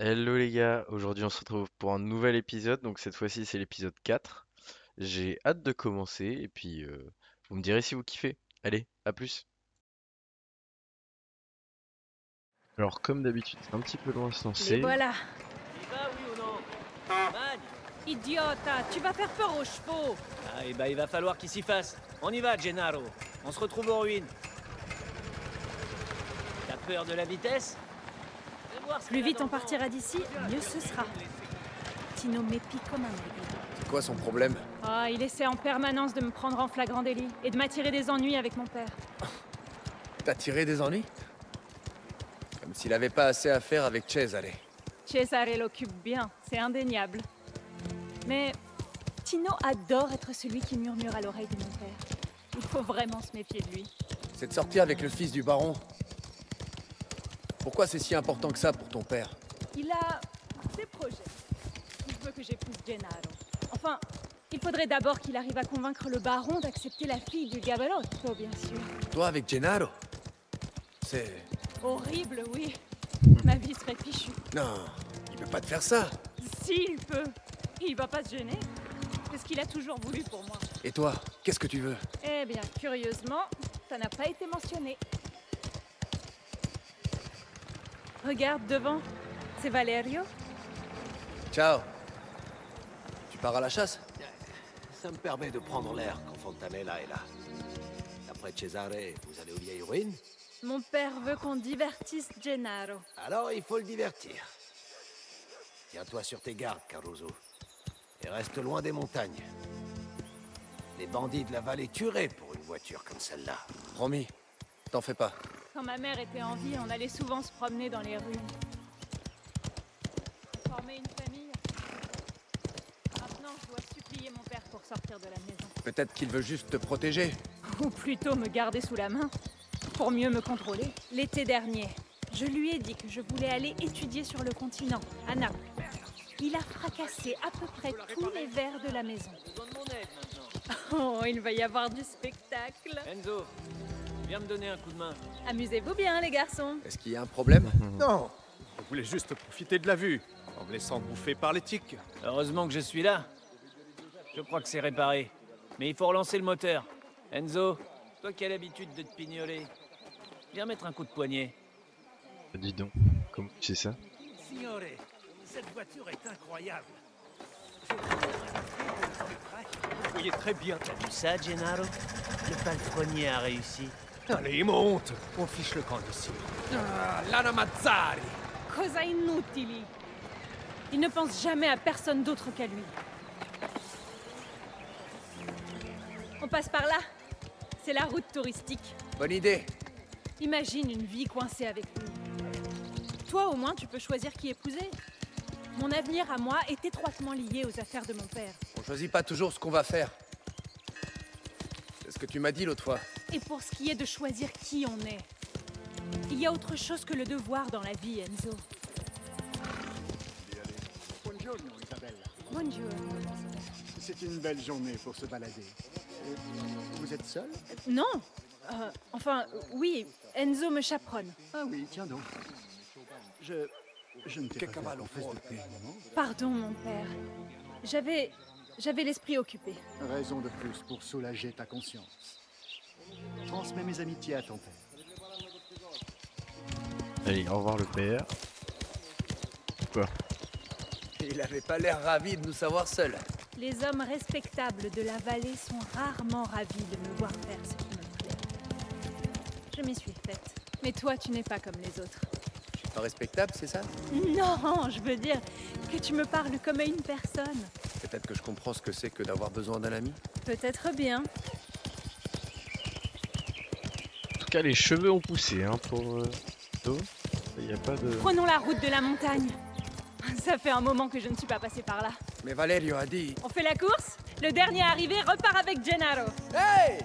Hello les gars, aujourd'hui on se retrouve pour un nouvel épisode, donc cette fois-ci c'est l'épisode 4. J'ai hâte de commencer et puis vous me direz si vous kiffez. Allez, à plus. Alors comme d'habitude c'est un petit peu loin à se Les lancer. voilà. Il va, oui ou non Magne. Idiota, tu vas faire peur aux chevaux. Ah, et bah il va falloir qu'il s'y fasse. On y va, Gennaro. On se retrouve aux ruines. T'as peur de la vitesse? Fais voir ce Plus qu'elle a vite dans on le ventre. partira d'ici, mieux ce sera. Tino m'épie comme un aigle. C'est quoi son problème? Ah, il essaie en permanence de me prendre en flagrant délit et de m'attirer des ennuis avec mon père. T'as tiré des ennuis? Comme s'il avait pas assez à faire avec Cesare. Cesare l'occupe bien, c'est indéniable. Mais Tino adore être celui qui murmure à l'oreille de mon père. Il faut vraiment se méfier de lui. C'est de sortir avec le fils du baron. Pourquoi c'est si important que ça pour ton père? Il a des projets. Il veut que j'épouse Gennaro. Enfin, il faudrait d'abord qu'il arrive à convaincre le baron d'accepter la fille du Gabalotto, bien sûr. Toi avec Gennaro? C'est... Horrible, oui. Ma vie serait fichue. Non, il peut pas te faire ça. S'il peut. Il va pas se gêner. C'est ce qu'il a toujours voulu pour moi. Et toi, qu'est-ce que tu veux? Eh bien, curieusement, ça n'a pas été mentionné. Regarde devant. C'est Valerio. Ciao. Tu pars à la chasse? Ça me permet de prendre l'air quand Fontanella est là. D'après Cesare, vous allez aux vieilles ruines? Mon père veut qu'on divertisse Gennaro. Alors il faut le divertir. Tiens-toi sur tes gardes, Caruso. Et reste loin des montagnes. Les bandits de la vallée tueraient pour une voiture comme celle-là. Promis. T'en fais pas. Quand ma mère était en vie, on allait souvent se promener dans les rues. Former une famille. Maintenant, je dois supplier mon père pour sortir de la maison. Peut-être qu'il veut juste te protéger. Ou plutôt me garder sous la main, pour mieux me contrôler. L'été dernier, je lui ai dit que je voulais aller étudier sur le continent, à Naples. Il a fracassé à peu près tous les verres de la maison. J'ai besoin de mon aide maintenant. Oh, il va y avoir du spectacle. Enzo, viens me donner un coup de main. Amusez-vous bien, les garçons. Est-ce qu'il y a un problème? Non, je voulais juste profiter de la vue, en me laissant bouffer par les tiques. Heureusement que je suis là. Je crois que c'est réparé. Mais il faut relancer le moteur. Enzo, toi qui as l'habitude de te pignoler, viens mettre un coup de poignet. Dis donc, comment tu sais ça? Signore, cette voiture est incroyable. Vous voyez très bien. T'as vu ça, Gennaro? Le palefrenier a réussi. Allez, monte. On fiche le camp d'ici. Ah, Lana Mazzari! Cosa inutili. Il ne pense jamais à personne d'autre qu'à lui. On passe par là. C'est la route touristique. Bonne idée. Imagine une vie coincée avec lui. Toi, au moins, tu peux choisir qui épouser. Mon avenir à moi est étroitement lié aux affaires de mon père. On choisit pas toujours ce qu'on va faire. C'est ce que tu m'as dit l'autre fois. Et pour ce qui est de choisir qui on est, il y a autre chose que le devoir dans la vie, Enzo. Buongiorno Isabelle. Bonjour. C'est une belle journée pour se balader. Vous êtes seule? Non. Enfin, oui, Enzo me chaperonne. Ah oui, tiens donc. Je ne t'ai pas fait cavallo confesse fuori. depuis un moment. Pardon, mon père. J'avais l'esprit occupé. Raison de plus pour soulager ta conscience. Transmets mes amitiés à ton père. Allez, au revoir le père. Quoi? Il avait pas l'air ravi de nous savoir seuls. Les hommes respectables de la vallée sont rarement ravis de me voir faire ce qui me plaît. Je m'y suis faite. Mais toi, tu n'es pas comme les autres. Je suis pas respectable, c'est ça? Non, je veux dire que tu me parles comme à une personne. Peut-être que je comprends ce que c'est que d'avoir besoin d'un ami. Peut-être bien. En tout cas les cheveux ont poussé hein, pour Do. Il n'y a pas de... Prenons la route de la montagne. Ça fait un moment que je ne suis pas passée par là. Mais Valerio a dit... On fait la course? Le dernier arrivé repart avec Gennaro. Hey!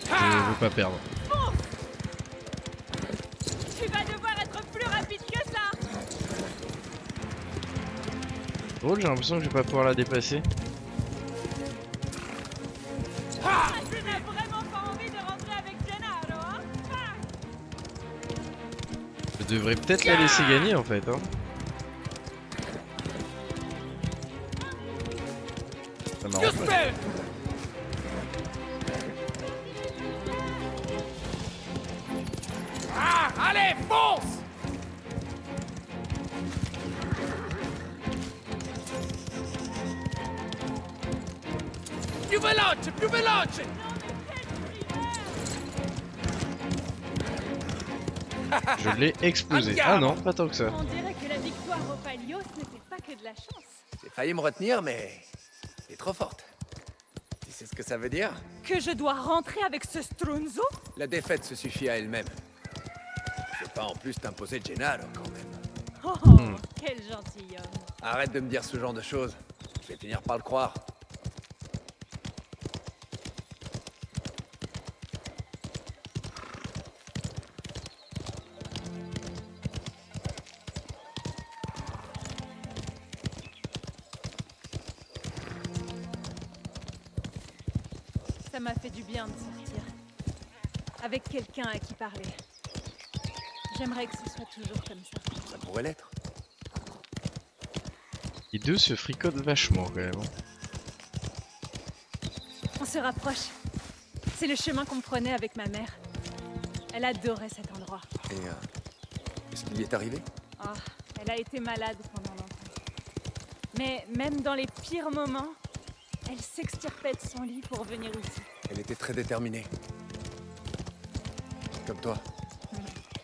Je veux pas perdre. Tu vas devoir être plus rapide que ça. Drôle, j'ai l'impression que je vais pas pouvoir la dépasser. Ah, tu n'as vraiment pas envie de rentrer avec Gennaro, hein? Ah. Je devrais peut-être la laisser gagner en fait, hein. Ça m'arrange pas. Ah, allez, fonce! Più veloce, più veloce! Je l'ai explosé. Ah non, pas tant que ça. On dirait que la victoire au Palios n'était pas que de la chance. J'ai failli me retenir, mais t'es trop forte. Tu sais ce que ça veut dire? Que je dois rentrer avec ce Strunzo? La défaite se suffit à elle-même. Je vais pas en plus t'imposer Gennaro quand même. Oh, quel gentilhomme. Arrête de me dire ce genre de choses. Je vais finir par le croire. Ça m'a fait du bien de sortir. Avec quelqu'un à qui parler. J'aimerais que ce soit toujours comme ça. Ça pourrait l'être. Les deux se fricotent vachement quand même, hein. On se rapproche. C'est le chemin qu'on prenait avec ma mère. Elle adorait cet endroit. Et qu'est-ce qui lui est arrivé? Oh, elle a été malade pendant longtemps. Mais même dans les pires moments, elle s'extirpait de son lit pour venir ici. Elle était très déterminée. Comme toi.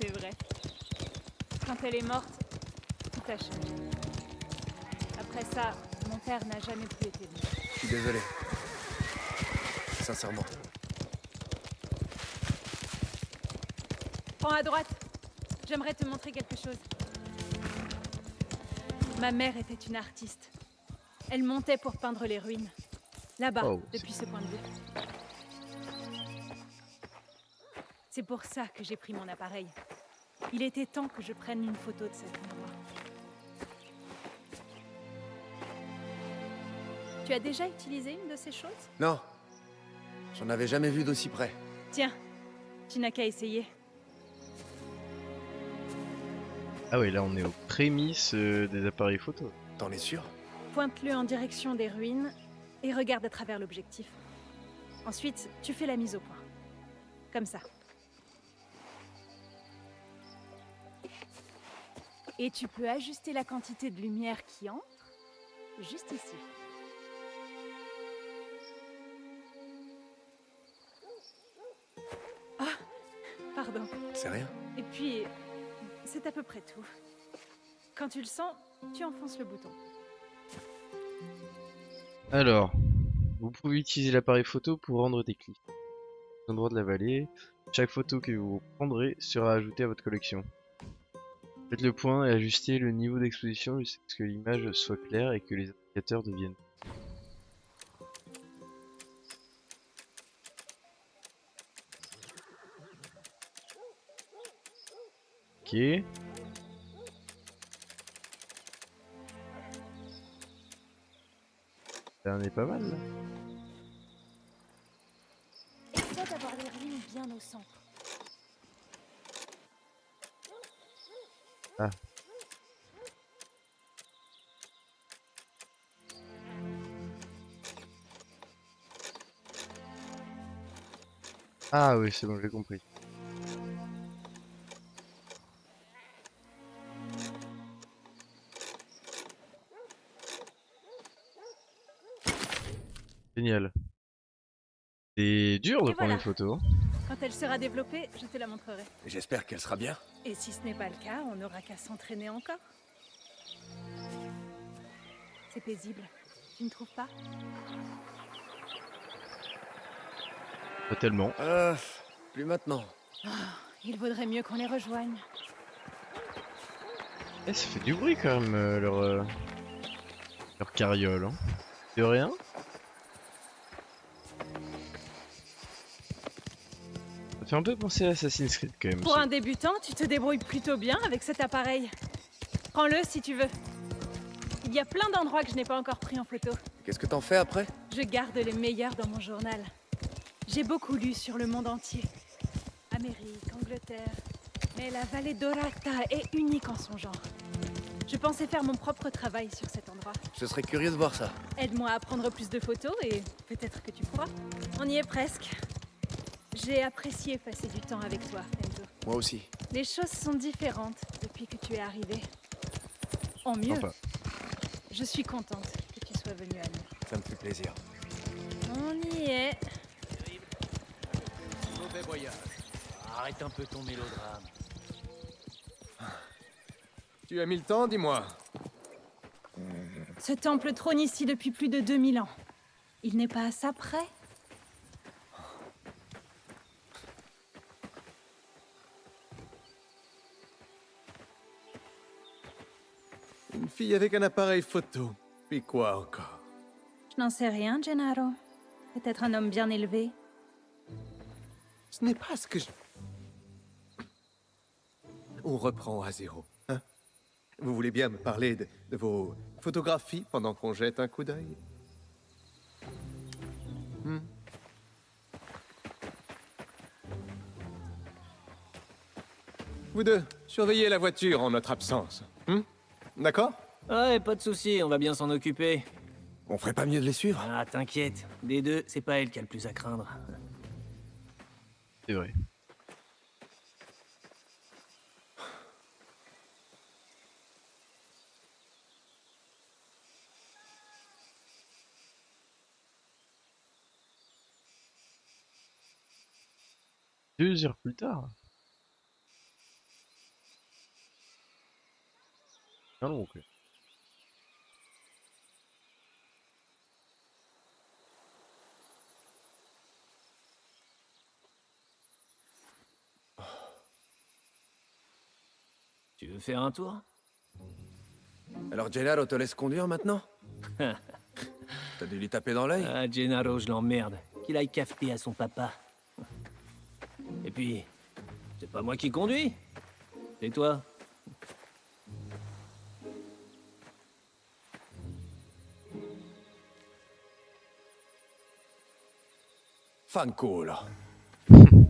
C'est vrai. Quand elle est morte, tout a changé. Après ça, mon père n'a jamais plus été venu. Je suis désolé. Sincèrement. Prends à droite. J'aimerais te montrer quelque chose. Ma mère était une artiste. Elle montait pour peindre les ruines. Là-bas, Oh, depuis ce point de vue. C'est pour ça que j'ai pris mon appareil. Il était temps que je prenne une photo de cet endroit. Tu as déjà utilisé une de ces choses? Non. J'en avais jamais vu d'aussi près. Tiens, tu n'as qu'à essayer. Ah oui, là on est aux prémices des appareils photo. T'en es sûr? Pointe-le en direction des ruines et regarde à travers l'objectif. Ensuite, tu fais la mise au point. Comme ça. Et tu peux ajuster la quantité de lumière qui entre juste ici. Ah, pardon. C'est rien. Et puis, c'est à peu près tout. Quand tu le sens, tu enfonces le bouton. Alors, vous pouvez utiliser l'appareil photo pour rendre des clips. Au endroit de la vallée, chaque photo que vous prendrez sera ajoutée à votre collection. Faites le point et ajustez le niveau d'exposition jusqu'à ce que l'image soit claire et que les indicateurs deviennent. Ok. Ça en est pas mal là. Essaie d'avoir les ruines bien au centre. Ah. Ah oui, c'est bon, j'ai compris. Génial. C'est dur de Et prendre voilà. une photo, hein. Quand elle sera développée, je te la montrerai. J'espère qu'elle sera bien. Et si ce n'est pas le cas, on n'aura qu'à s'entraîner encore. C'est paisible. Tu ne trouves pas? Pas tellement. Plus maintenant. Il vaudrait mieux qu'on les rejoigne. Eh, ça fait du bruit quand même, leur carriole, hein. De rien. Ça fait un peu penser à Assassin's Creed quand même. Pour ça. un débutant, tu te débrouilles plutôt bien avec cet appareil. Prends-le si tu veux. Il y a plein d'endroits que je n'ai pas encore pris en photo. Qu'est-ce que t'en fais après? Je garde les meilleurs dans mon journal. J'ai beaucoup lu sur le monde entier. Amérique, Angleterre, Mais la vallée d'Orata est unique en son genre. Je pensais faire mon propre travail sur cet endroit. Je serais curieux de voir ça. Aide-moi à prendre plus de photos et peut-être que tu pourras. On y est presque. J'ai apprécié passer du temps avec toi, Enzo. Moi aussi. Les choses sont différentes depuis que tu es arrivé. En mieux. Sympa. Je suis contente que tu sois venu à nous. Ça me fait plaisir. On y est. Mauvais voyage. Arrête un peu ton mélodrame. Tu as mis le temps, dis-moi. Ce temple trône ici depuis plus de 2000 ans. Il n'est pas à ça près. Une fille avec un appareil photo. Puis quoi encore? Je n'en sais rien, Gennaro. Peut-être un homme bien élevé. Ce n'est pas ce que je... On reprend à zéro, hein? Vous voulez bien me parler de vos photographies pendant qu'on jette un coup d'œil? Vous deux, surveillez la voiture en notre absence. D'accord? Ouais, pas de souci, on va bien s'en occuper. On ferait pas mieux de les suivre? Ah, t'inquiète. Des deux, c'est pas elle qui a le plus à craindre. C'est vrai. Deux heures plus tard. Ah non, ok. Tu veux faire un tour? Alors Gennaro te laisse conduire maintenant? T'as dû lui taper dans l'œil? Ah, Gennaro, je l'emmerde. Qu'il aille cafeter à son papa. Et puis, c'est pas moi qui conduis. C'est toi. Fanculo.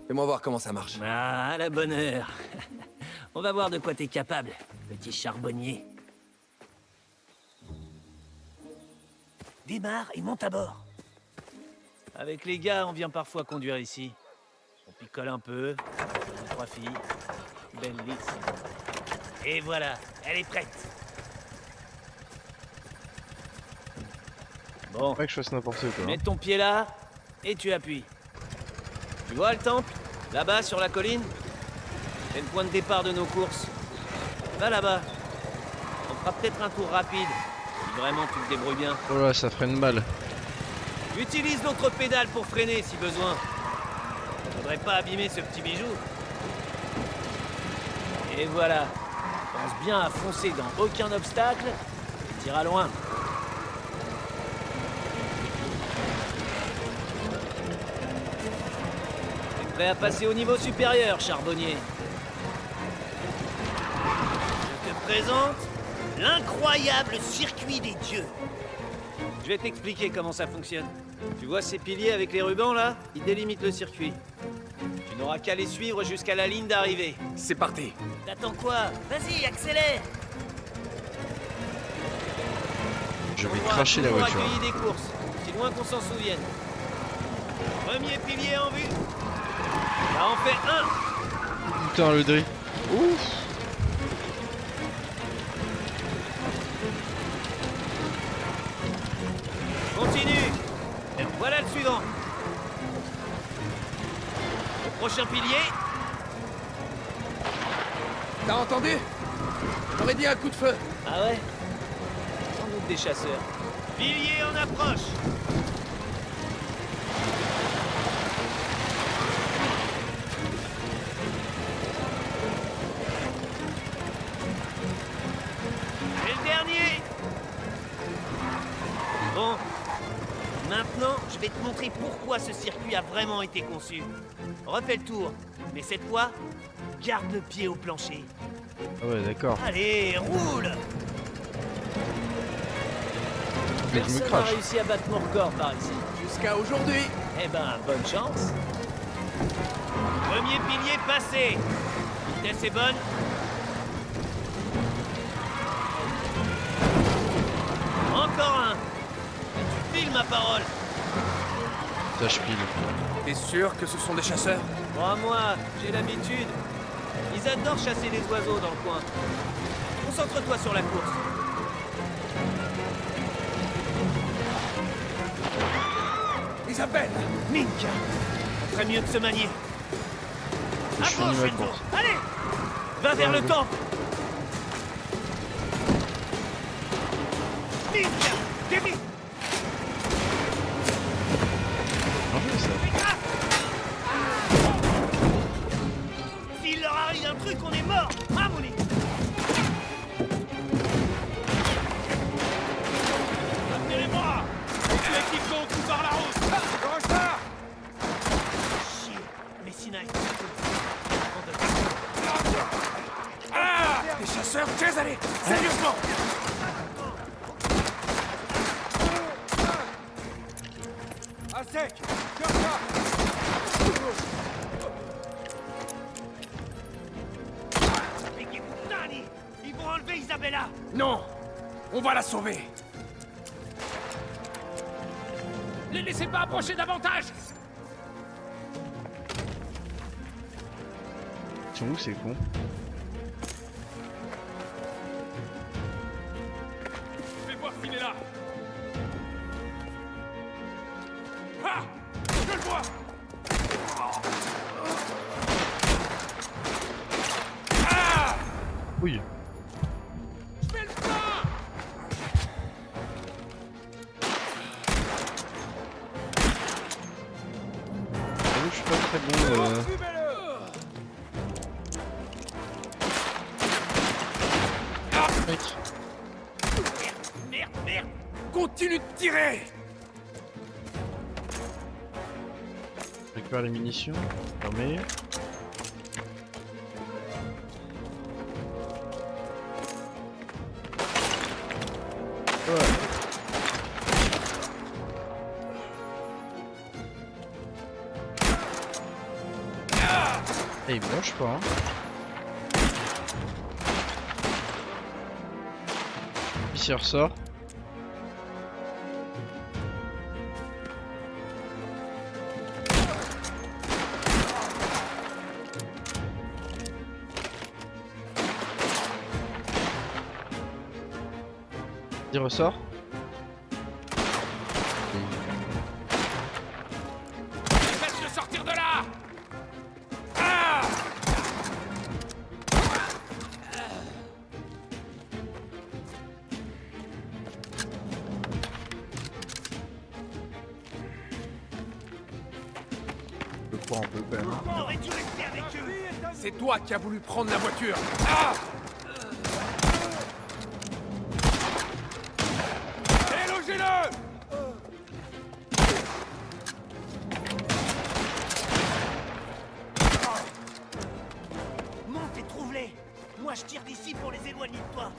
Fais-moi voir comment ça marche. Ah, à la bonne heure. On va voir de quoi t'es capable, petit charbonnier. Démarre et monte à bord. Avec les gars, on vient parfois conduire ici. On picole un peu, deux, trois filles, belle lisse. Et voilà, elle est prête. Bon, Pas que je fasse n'importe quoi. mets ton pied là, et tu appuies. Tu vois le temple? Là-bas, sur la colline? C'est le point de départ de nos courses. Va là-bas. On fera peut-être un tour rapide, si vraiment tu te débrouilles bien. Oh là, ça freine mal. Utilise l'autre pédale pour freiner si besoin. Faudrait pas abîmer ce petit bijou. Et voilà. Pense bien à foncer dans aucun obstacle et t'iras loin. T'es prêt à passer au niveau supérieur, charbonnier? Je te présente l'incroyable circuit des dieux. Je vais t'expliquer comment ça fonctionne. Tu vois ces piliers avec les rubans là? Ils délimitent le circuit. Tu n'auras qu'à les suivre jusqu'à la ligne d'arrivée. C'est parti. T'attends quoi? Vas-y, accélère! Je vais On aura cracher la toujours voiture. accueilli des courses, si loin qu'on s'en souvienne. Premier pilier en vue. Ça en fait un. Putain, le drift. Ouf. Continue. Et voilà le suivant. Le prochain pilier. T'as entendu? J'aurais dit un coup de feu. Ah ouais? Sans doute des chasseurs. Pilier en approche. Et le dernier. Bon. Maintenant, je vais te montrer pourquoi ce circuit a vraiment été conçu. Refais le tour, mais cette fois, garde le pied au plancher. Ah ouais, d'accord. Allez, roule! Mais je me Personne n'a crache. réussi à battre mon record par ici. Jusqu'à aujourd'hui. Eh ben, bonne chance. Premier pilier passé. Vitesse est bonne. Encore un. Et tu files ma parole. Ça, je pile. T'es sûr que ce sont des chasseurs? Crois-moi, j'ai l'habitude. Ils adorent chasser les oiseaux dans le coin. Concentre-toi sur la course. Isabelle! Mink, on ferait mieux de se manier. Je finis ma Renzo. course. Allez, va vers le temple. Mink, Kevin, Bien joué, ça. s'il leur arrive un truc, on est mort. Hein, Mouni? Attirez-moi. L'équipe tout par la route. Chier, Messina est Les chasseurs, allez! Sérieusement! À sec! Ils vont enlever Isabella. Non! On va la sauver! Les laissez pas approcher davantage! Ils sont où ces cons? Je vais voir s'il est là! Ah! Je le vois! Oui. Je fais le plein! J'avoue que je suis pas très bon. Suivez-le! Mec. Merde, merde. Continue de tirer! Je récupère les munitions. Fermé. Ouais. Et il blanche pas, hein. Ici il ressort. Il ressort. Faites-le sortir de là! Ah! Je le prends un peu quand même. On aurait dû rester avec eux. C'est toi qui as voulu prendre la voiture! Ah! Délogez-le! Monte et trouve-les. Moi, je tire d'ici pour les éloigner de toi.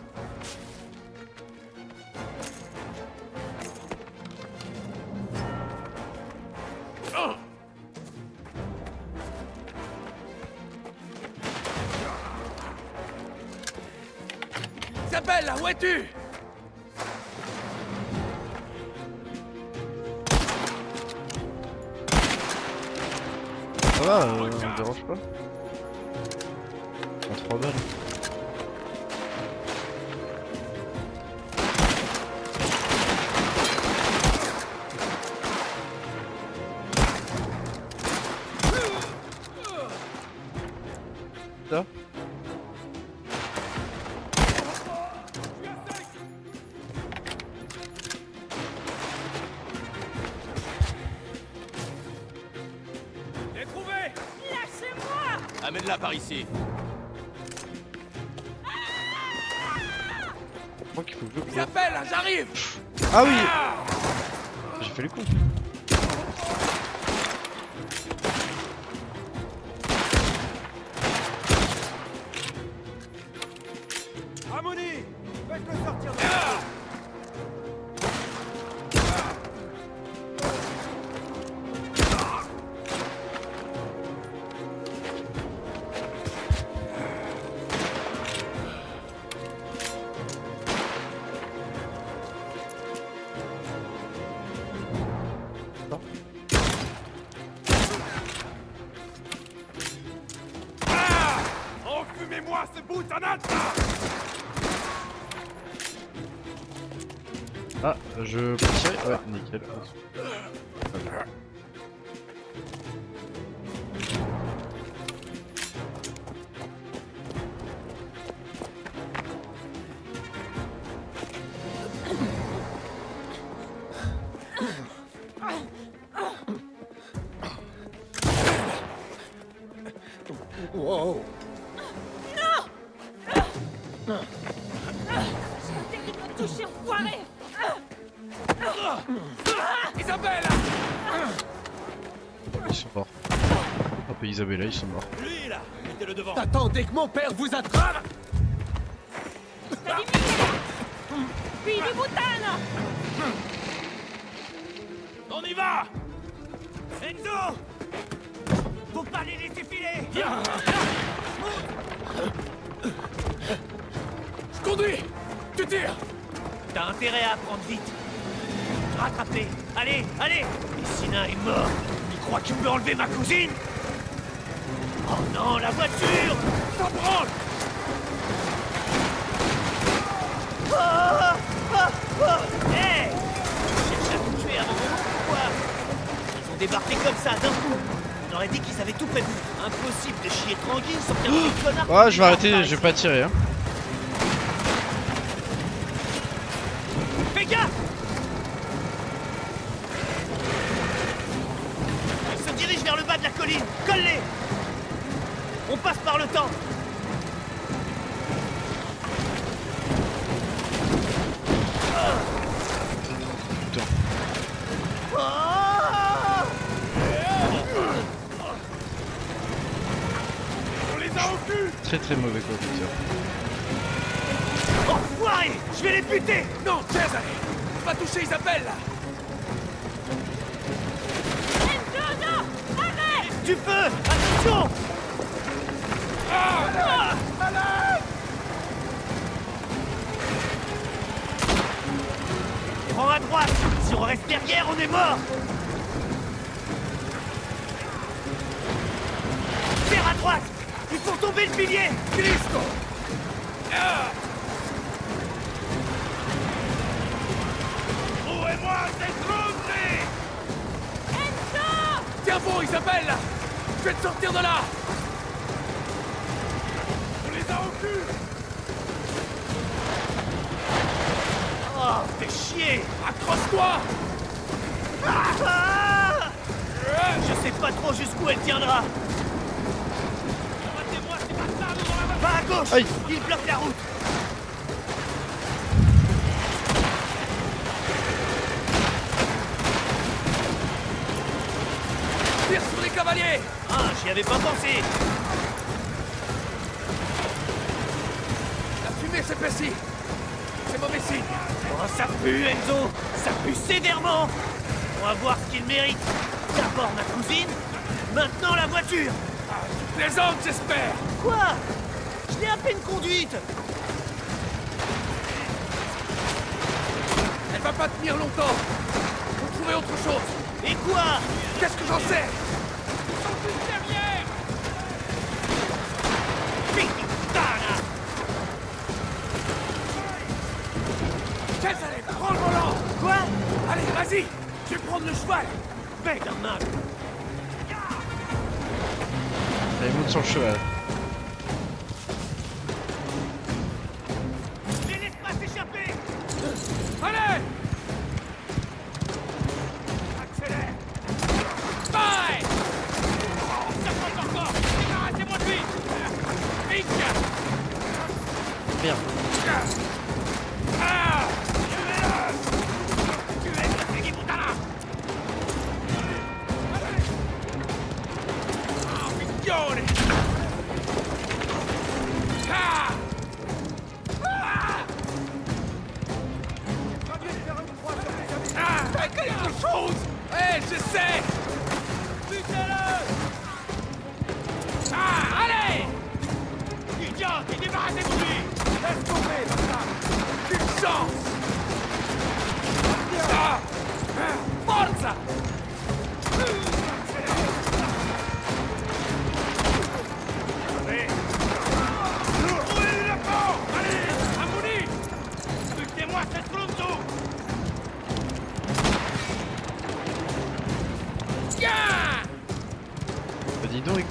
Isabelle, où es-tu? Ça va, on me dérange pas. En 3 balles. Ça? Les trouvé! Lâchez-moi! Amène-la par ici. Je crois qu'il faut que je cours. Isabelle, j'arrive! Ah oui! J'ai fait le coup. Harmonie! Faites-le sortir de là! Ah, je peux tirer? Ouais, nickel. Wow. T'es de me toucher, enfoiré! Isabelle! Ils sont morts. Hop, et Isabella, ils sont morts. Lui là, mettez-le devant. Attendez que mon père vous attrape. T'as dit mille! Puis du boutane! On y va! Enzo! Faut pas les laisser filer! Viens! Je conduis! Tu tires! T'as intérêt à apprendre vite. Rattrape-les. Allez, allez! Messina est mort. Tu crois que tu peux enlever ma cousine? Oh non, la voiture! Ça branle! Hé! Tu cherches à nous tuer avant mon nom ou quoi? Ils ont débarqué comme ça, d'un coup. On aurait dit qu'ils avaient tout prévu. Impossible de chier tranquille sans qu'il y ait des connards. Ah, je vais arrêter, je vais pas tirer. Hein. Fais gaffe! Ils se dirigent vers le bas de la colline. Colle-les! On passe par le temps. Putain. On les a au cul! Très mauvais conducteur. Enfoiré! Je vais les buter! Non, Cesare! Va toucher Isabelle là! Du feu! Attention! Prends à droite! Si on reste derrière, on est mort! Tire à droite! Il faut tomber le pilier! Cristo! Trouvez-moi cette tromperie! Tiens bon, Isabelle là! Je vais te sortir de là! On les a au cul! Oh, fais chier! Accroche-toi! Ah! Je sais pas trop jusqu'où elle tiendra! Battez-moi ces bastards devant la Va à gauche! Aïe. Il bloque la route! Tire sur les cavaliers! Ah, j'y avais pas pensé! La fumée s'épaissit! C'est mauvais signe! Oh, ça pue, Enzo! Ça pue sévèrement! On va voir ce qu'il mérite! D'abord ma cousine, maintenant la voiture! Tu plaisantes, j'espère! Quoi? Je l'ai à peine conduite! Elle va pas tenir longtemps! Faut trouver autre chose! Et quoi? Qu'est-ce que j'en sais? Ils sont tous derrière! Putain! Cesare, prends le volant! Quoi? Allez, vas-y! Je vais prendre le cheval! Bernard! Allez, monte sur le cheval. Les laisse pas s'échapper! Allez! Accélère! Bye! Ça passe encore! Débarrassez-moi de lui! Vite! Merde. Ah! Tu es le Peggy Montana! Ah, picchione! Ah! Ah! Ah! Fais quelque chose! Eh, je sais! Butez-le! Ah! Allez! Idiote! Débarrassez-vous de lui! Laisse tomber, bâtard! Une chance! Ah! Forza!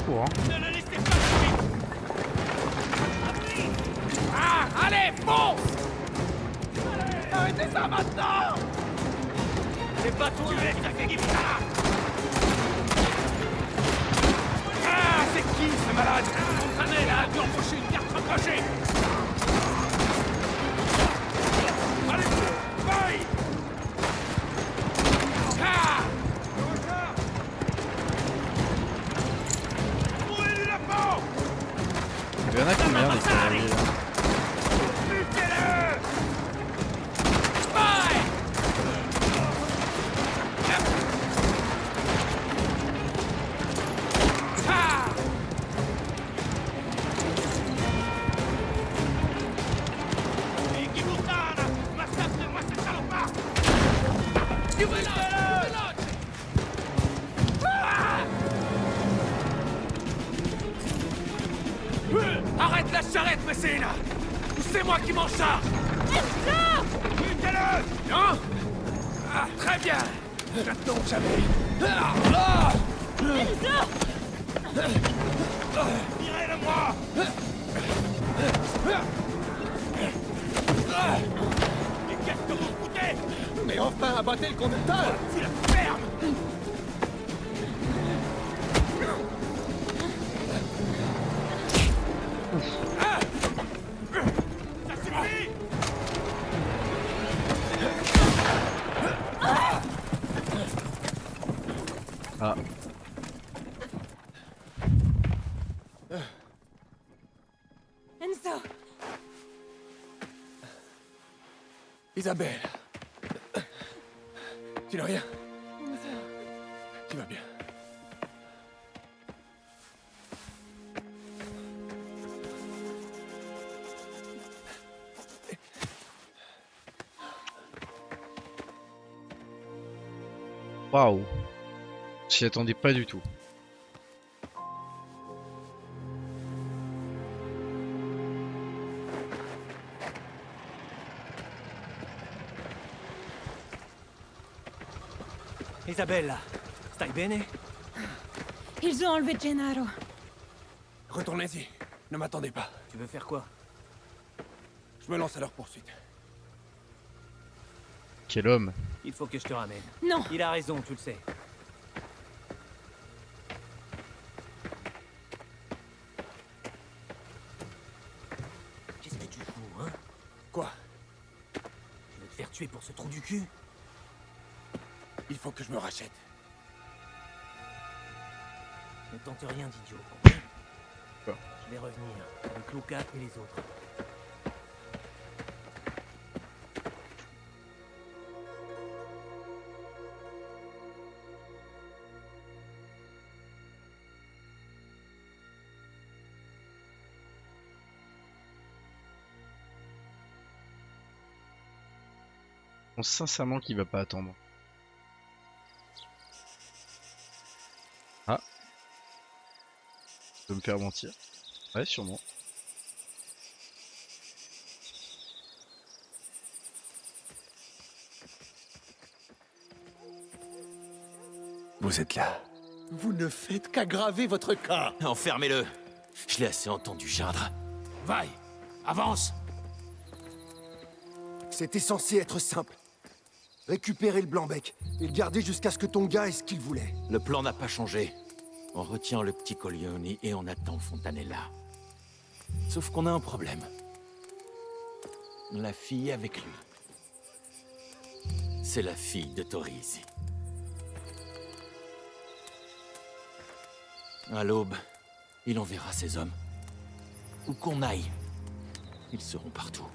court, hein. Ne le laissez pas tuer. Ah, allez, fonce. Arrêtez ça maintenant. C'est pas toi qui a fait ça. Ah, c'est qui ce malade? Montanel a dû embaucher une carte rapprochée. Allez, bye. Ah. Mourez-lui la peau. Il y en a combien des cavaliers là? Butez-le. Bye. Ah. Massacre-moi cette salopard! Arrête la charrette, Messina! Ou c'est moi qui m'en charge! Butez-le! Non? Ah, très bien! Maintenant ou jamais! Tirez-le-moi! Mais qu'est-ce que vous foutez? Mais enfin, abattez le conducteur! Tu la fermes! Ah! Ça suffit! Ah. Enzo, Isabelle. Tu n'as rien? Enzo. Tu vas bien? Waouh. J'y attendais pas du tout. Isabella, stai bene? Ils ont enlevé Gennaro. Retournez-y. Ne m'attendez pas. Tu veux faire quoi? Je me lance à leur poursuite. Quel homme. Il faut que je te ramène. Non, Il a raison, tu le sais. Qu'est-ce que tu fous, hein? Quoi? Tu veux te faire tuer pour ce trou du cul? Il faut que je me rachète. Ne tente rien d'idiot. Quoi? Je vais revenir avec Luca et les autres. Je pense sincèrement qu'il va pas attendre. Ah. De me faire mentir. Ouais, sûrement. Vous êtes là. Vous ne faites qu'aggraver votre cas. Enfermez-le. Je l'ai assez entendu geindre. Vaille, avance! C'était censé être simple. Récupérer le Blanc-Bec et le garder jusqu'à ce que ton gars ait ce qu'il voulait. Le plan n'a pas changé. On retient le petit Corleone et on attend Fontanella. Sauf qu'on a un problème. La fille avec lui. C'est la fille de Torisi. À l'aube, il enverra ses hommes. Où qu'on aille, ils seront partout.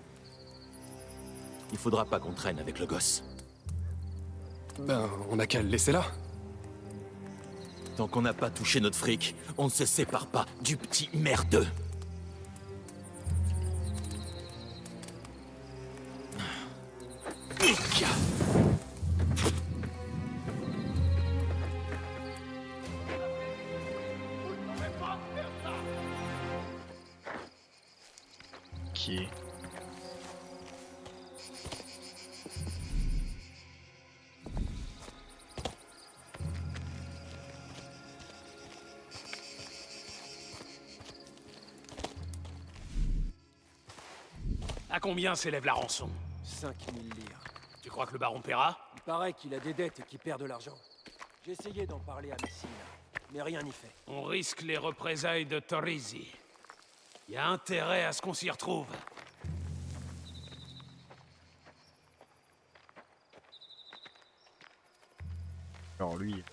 Il faudra pas qu'on traîne avec le gosse. Ben, on n'a qu'à le laisser là. Tant qu'on n'a pas touché notre fric, on ne se sépare pas du petit merdeux. Ok. À combien s'élève la rançon? 5000 livres. Tu crois que le baron paiera? Il paraît qu'il a des dettes et qu'il perd de l'argent. J'ai essayé d'en parler à Messina, mais rien n'y fait. On risque les représailles de Torisi. Il y a intérêt à ce qu'on s'y retrouve. Alors lui...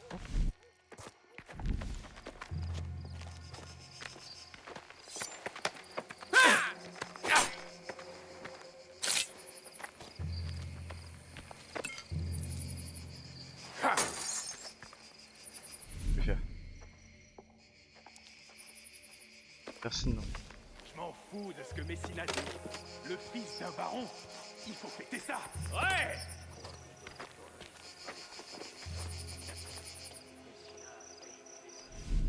Je vais faire. Personne non. Je m'en fous de ce que Messina dit. Le fils d'un baron, il faut fêter ça. Ouais!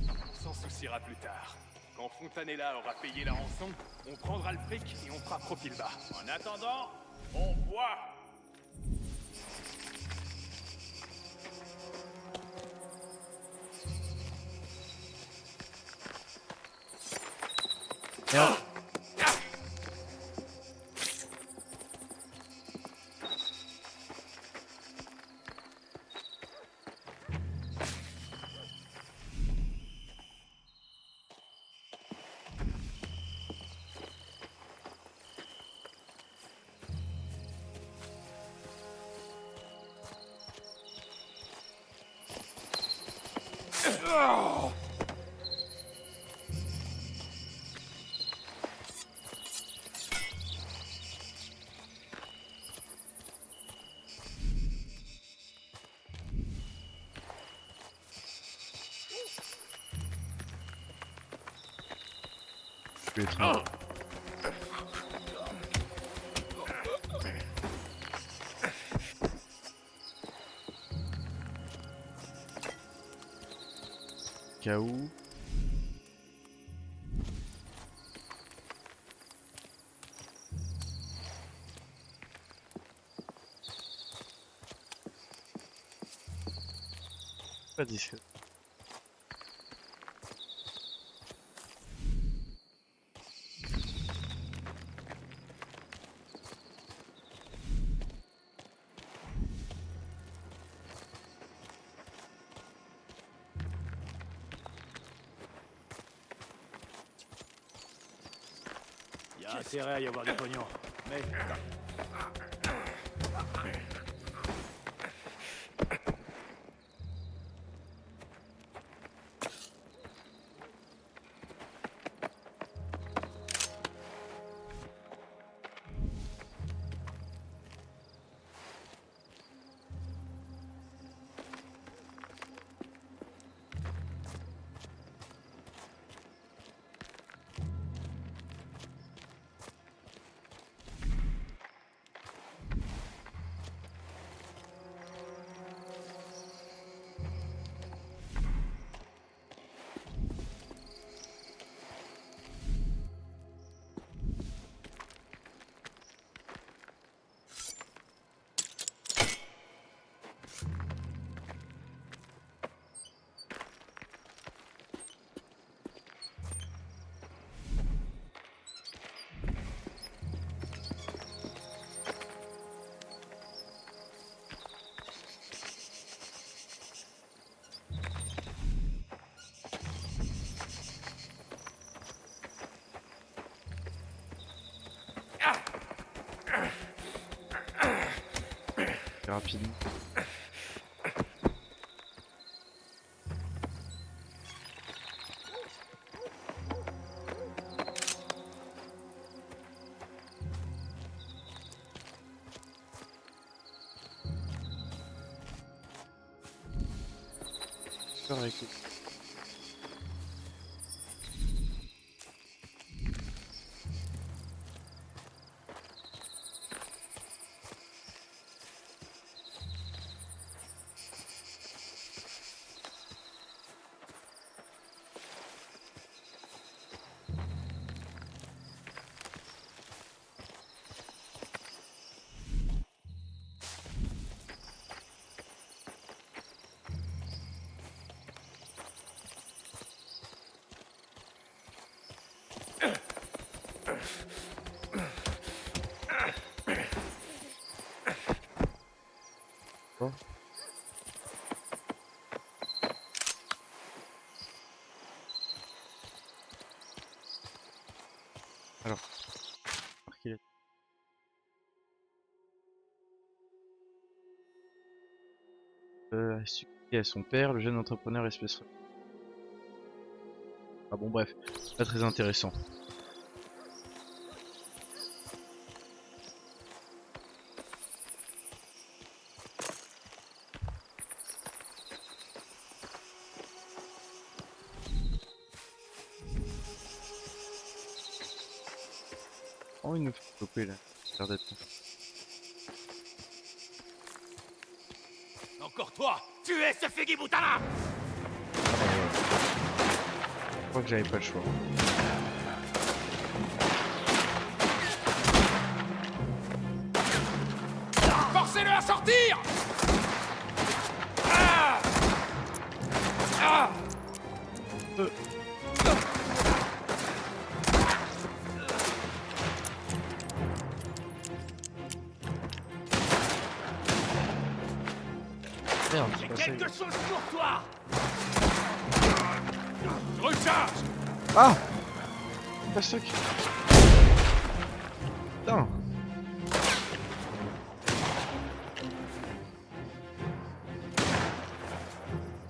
On s'en souciera plus tard. Quand Fontanella aura payé la rançon, on prendra le fric et on fera profil bas. En attendant, on voit. Merde. Je vais être un... Cas où... Pas discret. Il y a intérêt à y avoir du pognon. Mais... Rapide. Écoute. Bon. Alors, marquer la- a succédé à son père, le jeune entrepreneur espèce. Ah bon, bref, pas très intéressant. Oh, il nous fait choper là. Ça a l'air d'être. Encore toi! Tuez ce Figi-Boutana! Je crois que j'avais pas le choix. Forcez-le à sortir! Ah! Ah! Merde, J'ai c'est pas ça. quelque chose pour toi! Je recharge! Ah! Pas stock. Putain!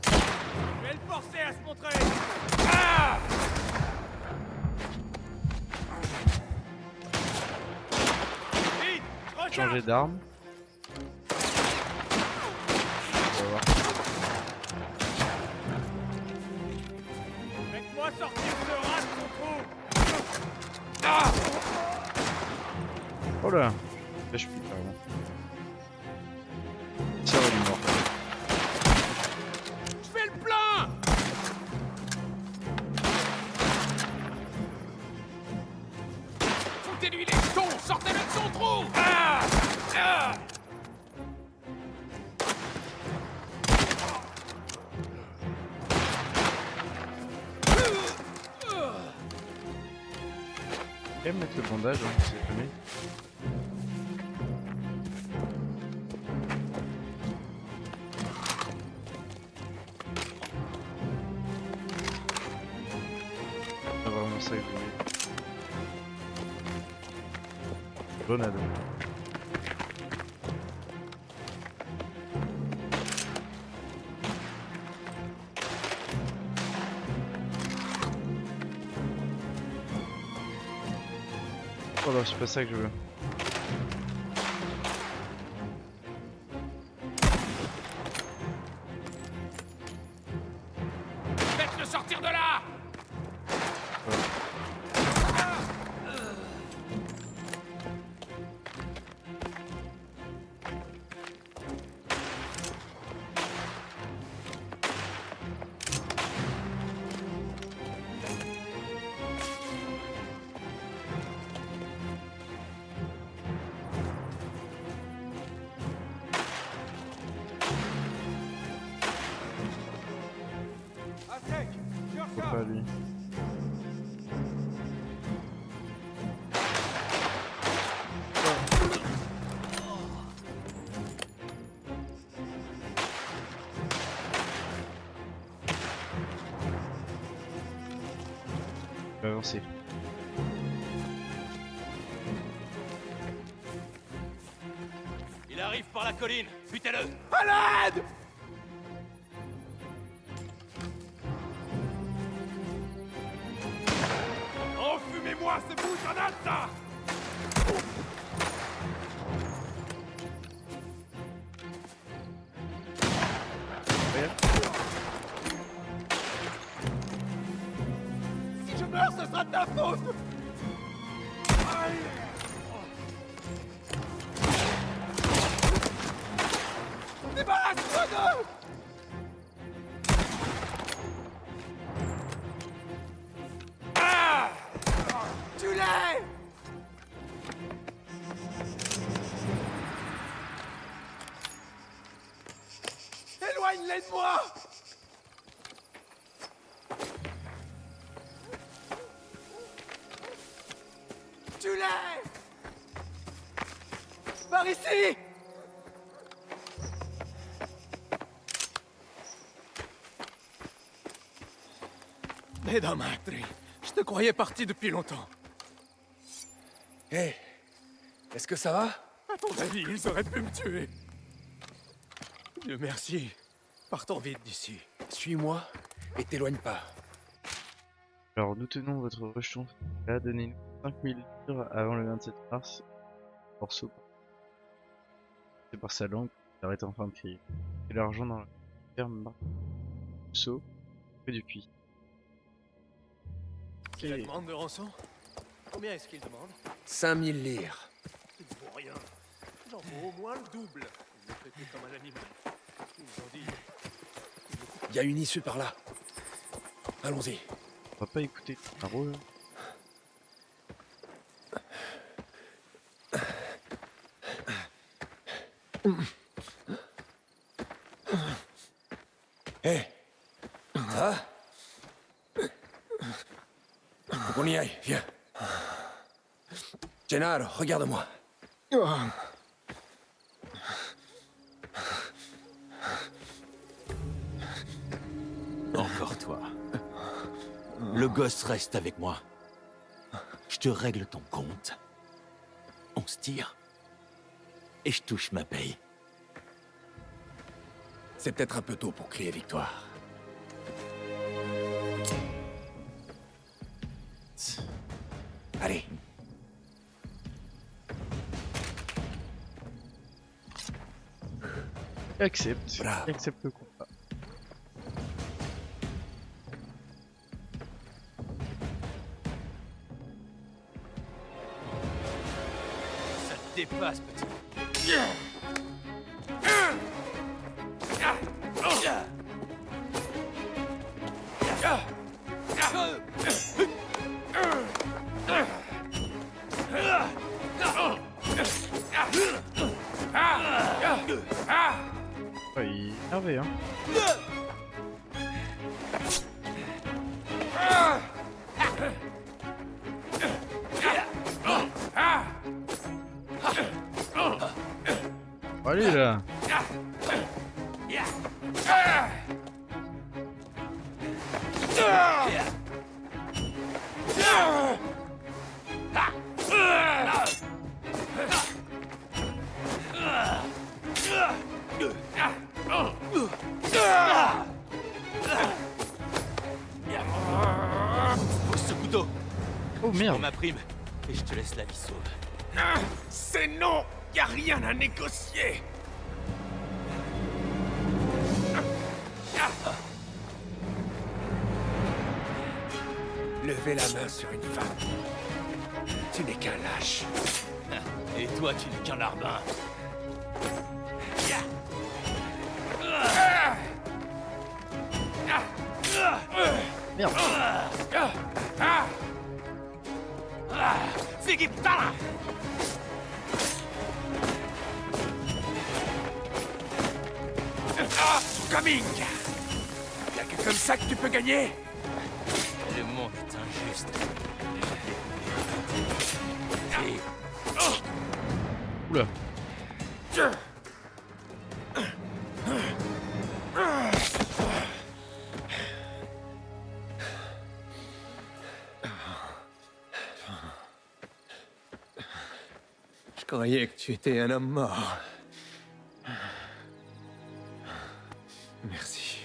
Je vais le forcer à se montrer! Ah! Vite! Je recharge! Changer d'arme. On va voir. Faites-moi sortir ce rat de son trou! Ah! Oh là! Là, je peux carrément. Ça va, il est mort. Je fais le plein! Foutez-lui les jetons! Sortez-le de son trou! Ah! Ah! Je vais mettre le bandage, hein, si jamais. Ah, vraiment ça, il voulait. Grenade. Oh non, c'est pas ça que je veux. Faites-le sortir de là! Faut pas lui. Je vais avancer. Il arrive par la colline! Butez-le! À l'aide! Enfumez-moi ce bout ça! Si je meurs, ce sera de ta faute! Débarrasse-toi d'eux! Tue-les! Éloigne-les de moi! Tue-les! Par ici! Veda Matri, je te croyais parti depuis longtemps. Hé, est-ce que ça va? À ton avis, ils auraient pu me tuer. Dieu merci. Partons vite d'ici. Suis-moi et t'éloigne pas. Alors nous tenons votre rejeton. Là, donnez-nous 5000 livres avant le 27 mars. Morceau. C'est par sa langue qu'il arrête enfin de crier. Et l'argent dans la ferme Marceau, près du puits. Qui la demande de rançon? Combien est-ce qu'il demande? 5000 lire. Il ne vaut rien. J'en vaux au moins le double. Ils me traitaient comme un animal. Ils nous ont dit... Il y a une issue par là. Allons-y. On va pas écouter un rôle. Hé, ça va? Faut qu'on y aille, viens. Gennaro, regarde-moi. Encore toi. Le gosse reste avec moi. Je te règle ton compte. On se tire. Et je touche ma paye. C'est peut-être un peu tôt pour crier victoire. Allez. Accepte. Bravo. Accepte le combat. Ça te dépasse, petit. Ouais, il est énervé, hein. Allez là. Pose ce couteau. Oh Je prends merde. ma prime et je te laisse la vie sauve. C'est non! Y a rien à négocier! Levez la main sur une femme. Tu n'es qu'un lâche. Et toi, tu n'es qu'un larbin. Merde. Zigiptala! Coming! Y'a que comme ça que tu peux gagner? Le monde est injuste. Et Oula. Je croyais que tu étais un homme mort. Merci.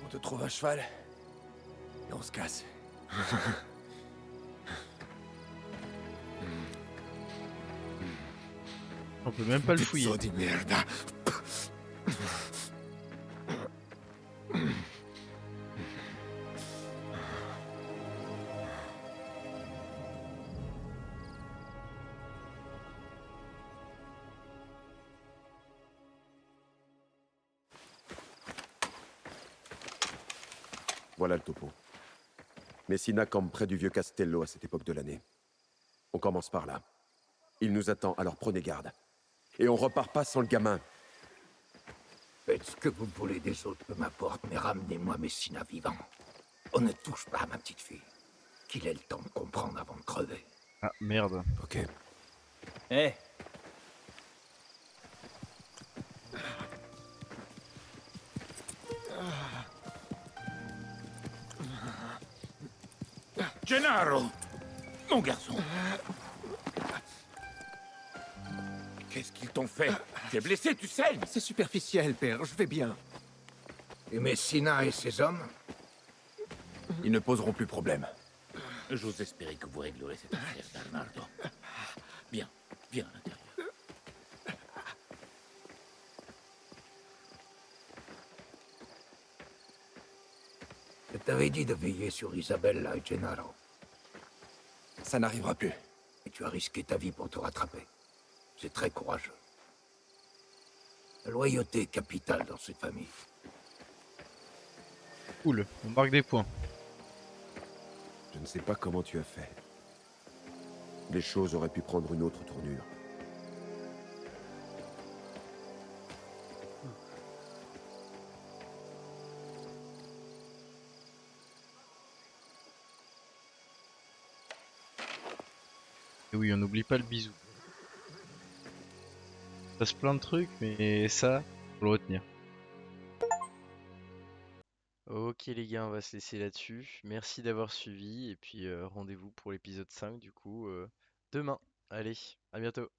On te trouve un cheval et on se casse. On peut même pas le fouiller. Pezzo di merda. Voilà le topo. Messina campe près du vieux Castello à cette époque de l'année. On commence par là. Il nous attend, alors prenez garde. Et on repart pas sans le gamin. Faites ce que vous voulez des autres, peu m'importe, mais ramenez-moi Messina vivant. On ne touche pas à ma petite fille. Qu'il ait le temps de comprendre avant de crever. Ah merde. Ok. Eh, Gennaro! Mon garçon! Qu'est-ce qu'ils t'ont fait? Tu es blessé, tu saignes! C'est superficiel, père, je vais bien. Et Messina et ses hommes? Ils ne poseront plus problème. J'ose espérer que vous réglerez cette affaire, Bernardo. Bien, viens à l'intérieur. Je t'avais dit de veiller sur Isabella et Gennaro. Ça n'arrivera plus. Et tu as risqué ta vie pour te rattraper. C'est très courageux. La loyauté est capitale dans cette famille. Cool, on marque des points. Je ne sais pas comment tu as fait. Les choses auraient pu prendre une autre tournure. Et oui, on n'oublie pas le bisou. Ça se passe plein de trucs, mais ça, faut le retenir. Ok les gars, on va se laisser là-dessus. Merci d'avoir suivi et puis rendez-vous pour l'épisode 5 du coup demain. Allez, à bientôt.